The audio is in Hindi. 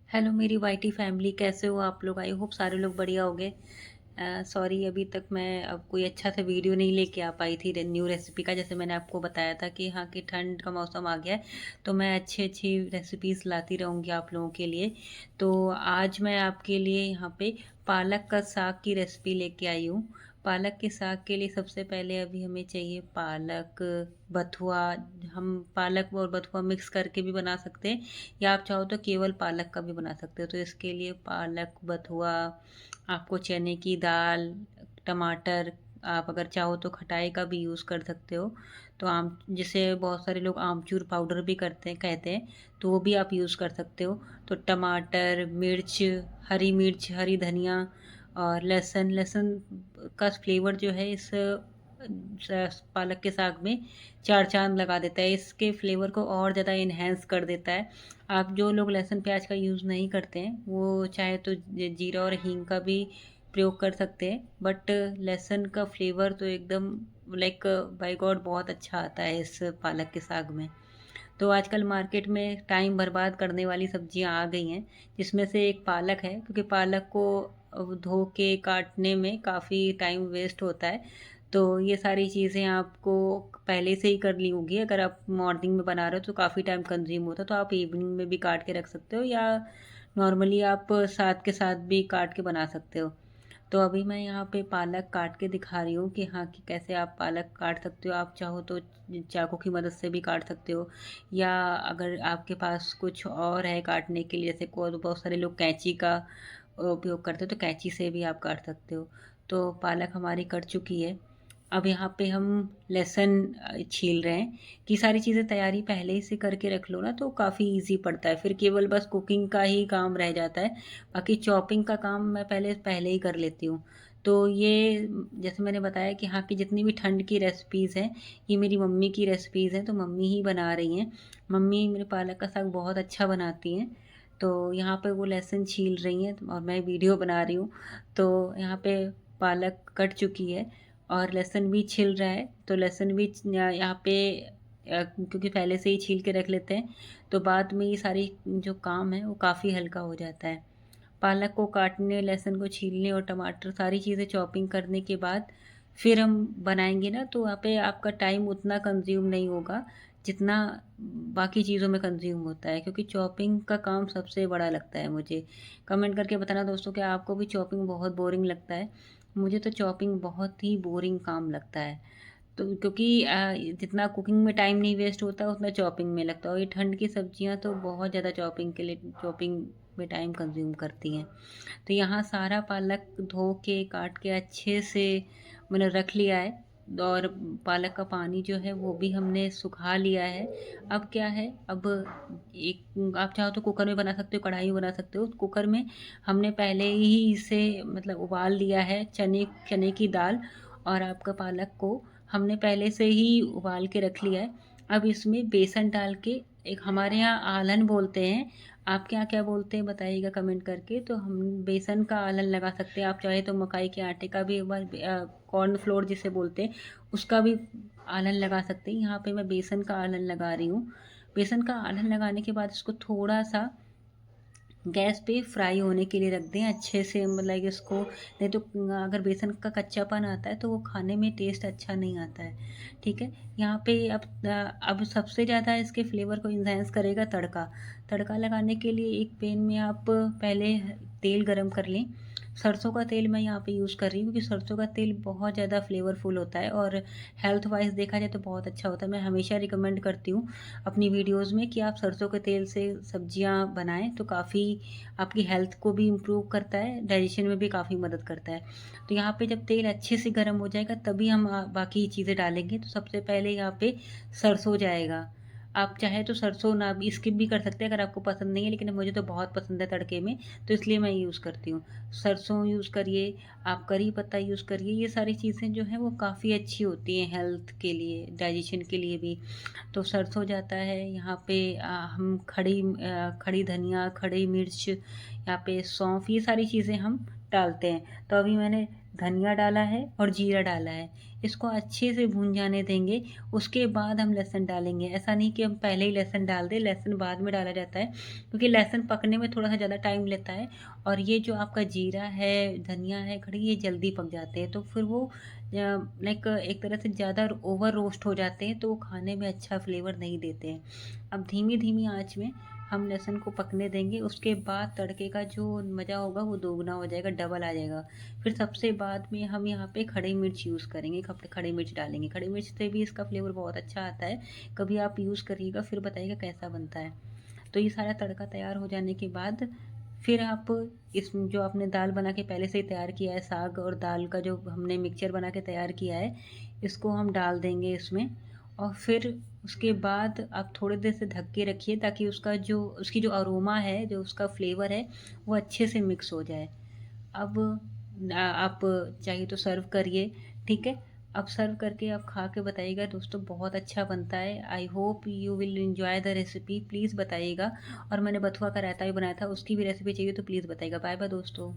हेलो मेरी वाईटी फैमिली, कैसे हो आप लोग? आई होप सारे लोग बढ़िया होंगे। सॉरी, अभी तक मैं अब कोई अच्छा सा वीडियो नहीं लेके आ पाई थी न्यू रेसिपी का। जैसे मैंने आपको बताया था कि हाँ कि ठंड का मौसम आ गया है, तो मैं अच्छी अच्छी रेसिपीज़ लाती रहूँगी आप लोगों के लिए। तो आज मैं आपके लिए यहाँ पे पालक का साग की रेसिपी लेके आई हूँ। पालक के साग के लिए सबसे पहले अभी हमें चाहिए पालक, बथुआ। हम पालक और बथुआ मिक्स करके भी बना सकते हैं, या आप चाहो तो केवल पालक का भी बना सकते हो। तो इसके लिए पालक, बथुआ, आपको चने की दाल, टमाटर, आप अगर चाहो तो खटाई का भी यूज़ कर सकते हो। तो आम जिसे बहुत सारे लोग आमचूर पाउडर भी करते हैं कहते हैं, तो वो भी आप यूज़ कर सकते हो। तो टमाटर, मिर्च, हरी मिर्च, हरी धनिया और लहसुन। लहसुन का फ्लेवर जो है इस पालक के साग में चार चांद लगा देता है, इसके फ्लेवर को और ज़्यादा इन्हेंस कर देता है। आप जो लोग लहसुन प्याज का यूज़ नहीं करते हैं वो चाहे तो जीरा और हींग का भी प्रयोग कर सकते हैं, बट लहसुन का फ्लेवर तो एकदम लाइक बाय गॉड बहुत अच्छा आता है इस पालक के साग में। तो आजकल मार्केट में टाइम बर्बाद करने वाली सब्जियां आ गई हैं, जिसमें से एक पालक है, क्योंकि पालक को धो के काटने में काफ़ी टाइम वेस्ट होता है। तो ये सारी चीज़ें आपको पहले से ही कर ली होगी। अगर आप मॉर्निंग में बना रहे हो तो काफ़ी टाइम कंज्यूम होता है, तो आप इवनिंग में भी काट के रख सकते हो, या नॉर्मली आप साथ के साथ भी काट के बना सकते हो। तो अभी मैं यहाँ पे पालक काट के दिखा रही हूँ कि हाँ कि कैसे आप पालक काट सकते हो। आप चाहो तो चाकू की मदद से भी काट सकते हो, या अगर आपके पास कुछ और है काटने के लिए, जैसे को बहुत सारे लोग कैंची का उपयोग करते हो, तो कैंची से भी आप काट सकते हो। तो पालक हमारी कट चुकी है। अब यहाँ पे हम लहसुन छील रहे हैं। कि सारी चीज़ें तैयारी पहले ही से करके रख लो ना, तो काफ़ी इजी पड़ता है, फिर केवल बस कुकिंग का ही काम रह जाता है। बाकी चॉपिंग का काम मैं पहले पहले ही कर लेती हूँ। तो ये जैसे मैंने बताया कि हाँ कि जितनी भी ठंड की रेसिपीज़ हैं, ये मेरी मम्मी की रेसिपीज़ हैं, तो मम्मी ही बना रही हैं। मम्मी मेरे पालक का साग बहुत अच्छा बनाती हैं। तो यहाँ पे वो लहसुन छील रही हैं और मैं वीडियो बना रही हूँ। तो यहाँ पे पालक कट चुकी है और लहसुन भी छिल रहा है। तो लहसुन भी यहाँ पे क्योंकि पहले से ही छील के रख लेते हैं, तो बाद में ये सारी जो काम है वो काफ़ी हल्का हो जाता है। पालक को काटने, लहसुन को छीलने और टमाटर सारी चीज़ें चॉपिंग करने के बाद फिर हम बनाएंगे ना, तो वहाँ पे आपका टाइम उतना कंज्यूम नहीं होगा जितना बाकी चीज़ों में कंज्यूम होता है, क्योंकि चॉपिंग का काम सबसे बड़ा लगता है मुझे। कमेंट करके बताना दोस्तों कि आपको भी चॉपिंग बहुत बोरिंग लगता है। मुझे तो चॉपिंग बहुत ही बोरिंग काम लगता है। तो क्योंकि जितना कुकिंग में टाइम नहीं वेस्ट होता उतना चॉपिंग में लगता है, और ये ठंड की सब्जियां तो बहुत ज़्यादा चॉपिंग में टाइम कंज्यूम करती हैं। तो यहाँ सारा पालक धो के काट के अच्छे से मैंने रख लिया है, और पालक का पानी जो है वो भी हमने सुखा लिया है। अब क्या है, अब एक आप चाहो तो कुकर में बना सकते हो, कढ़ाई में बना सकते हो। कुकर में हमने पहले ही इसे मतलब उबाल लिया है, चने चने की दाल और आपका पालक को हमने पहले से ही उबाल के रख लिया है। अब इसमें बेसन डाल के, एक हमारे यहाँ आलन बोलते हैं, आपके यहाँ क्या बोलते हैं बताइएगा कमेंट करके। तो हम बेसन का आलन लगा सकते हैं, आप चाहे तो मकाई के आटे का भी एक बार कॉर्न फ्लोर जिसे बोलते हैं उसका भी आलन लगा सकते हैं। यहाँ पे मैं बेसन का आलन लगा रही हूँ। बेसन का आलन लगाने के बाद इसको थोड़ा सा गैस पे फ्राई होने के लिए रख दें अच्छे से, मतलब इसको, नहीं तो अगर बेसन का कच्चापन आता है तो वो खाने में टेस्ट अच्छा नहीं आता है। ठीक है, यहाँ पे अब सबसे ज़्यादा इसके फ्लेवर को इन्हेंस करेगा तड़का। तड़का लगाने के लिए एक पैन में आप पहले तेल गरम कर लें। सरसों का तेल मैं यहाँ पे यूज़ कर रही हूँ, क्योंकि सरसों का तेल बहुत ज़्यादा फ्लेवरफुल होता है और हेल्थ वाइज देखा जाए तो बहुत अच्छा होता है। मैं हमेशा रिकमेंड करती हूँ अपनी वीडियोज़ में कि आप सरसों के तेल से सब्जियां बनाएं, तो काफ़ी आपकी हेल्थ को भी इम्प्रूव करता है, डाइजेशन में भी काफ़ी मदद करता है। तो यहाँ पे जब तेल अच्छे से गर्म हो जाएगा तभी हम बाकी चीज़ें डालेंगे। तो सबसे पहले यहाँ पे सरसों जाएगा। आप चाहे तो सरसों ना भी स्किप भी कर सकते हैं अगर आपको पसंद नहीं है, लेकिन मुझे तो बहुत पसंद है तड़के में, तो इसलिए मैं यूज़ करती हूँ। सरसों यूज़ करिए, आप करी पत्ता यूज़ करिए। ये सारी चीज़ें जो हैं वो काफ़ी अच्छी होती हैं हेल्थ के लिए, डाइजेशन के लिए भी। तो सरसों जाता है यहाँ पे। हम खड़ी धनिया, खड़ी मिर्च, यहाँ पे सौंफ, ये सारी चीज़ें हम डालते हैं। तो अभी मैंने धनिया डाला है और जीरा डाला है, इसको अच्छे से भून जाने देंगे। उसके बाद हम लहसुन डालेंगे। ऐसा नहीं कि हम पहले ही लहसुन डाल दें, लहसुन बाद में डाला जाता है क्योंकि लहसुन पकने में थोड़ा सा ज़्यादा टाइम लेता है। और ये जो आपका जीरा है, धनिया है खड़ी, ये जल्दी पक जाते हैं, तो फिर वो लाइक एक तरह से ज़्यादा ओवर रोस्ट हो जाते हैं, तो वो खाने में अच्छा फ्लेवर नहीं देते हैं। अब धीमी धीमी आंच में हम लहसुन को पकने देंगे। उसके बाद तड़के का जो मज़ा होगा वो दोगुना हो जाएगा, डबल आ जाएगा। फिर सबसे बाद में हम यहाँ पे खड़ी मिर्च यूज़ करेंगे, खड़ी मिर्च डालेंगे। खड़ी मिर्च से भी इसका फ्लेवर बहुत अच्छा आता है। कभी आप यूज़ करिएगा, फिर बताइएगा कैसा बनता है। तो ये सारा तड़का तैयार हो जाने के बाद फिर आप इस जो आपने दाल बना के पहले से ही तैयार किया है, साग और दाल का जो हमने मिक्सचर बना के तैयार किया है, इसको हम डाल देंगे इसमें। और फिर उसके बाद आप थोड़ी देर से ढक के रखिए ताकि उसकी जो अरोमा है, जो उसका फ्लेवर है, वो अच्छे से मिक्स हो जाए। अब आप चाहिए तो सर्व करिए, ठीक है। अब सर्व करके आप खा के बताइएगा दोस्तों, बहुत अच्छा बनता है। I hope you will enjoy the recipe, please बताइएगा। और मैंने बथुआ का रायता भी बनाया था, उसकी भी रेसिपी चाहिए तो प्लीज़ बताइएगा। बाय बाय दोस्तों।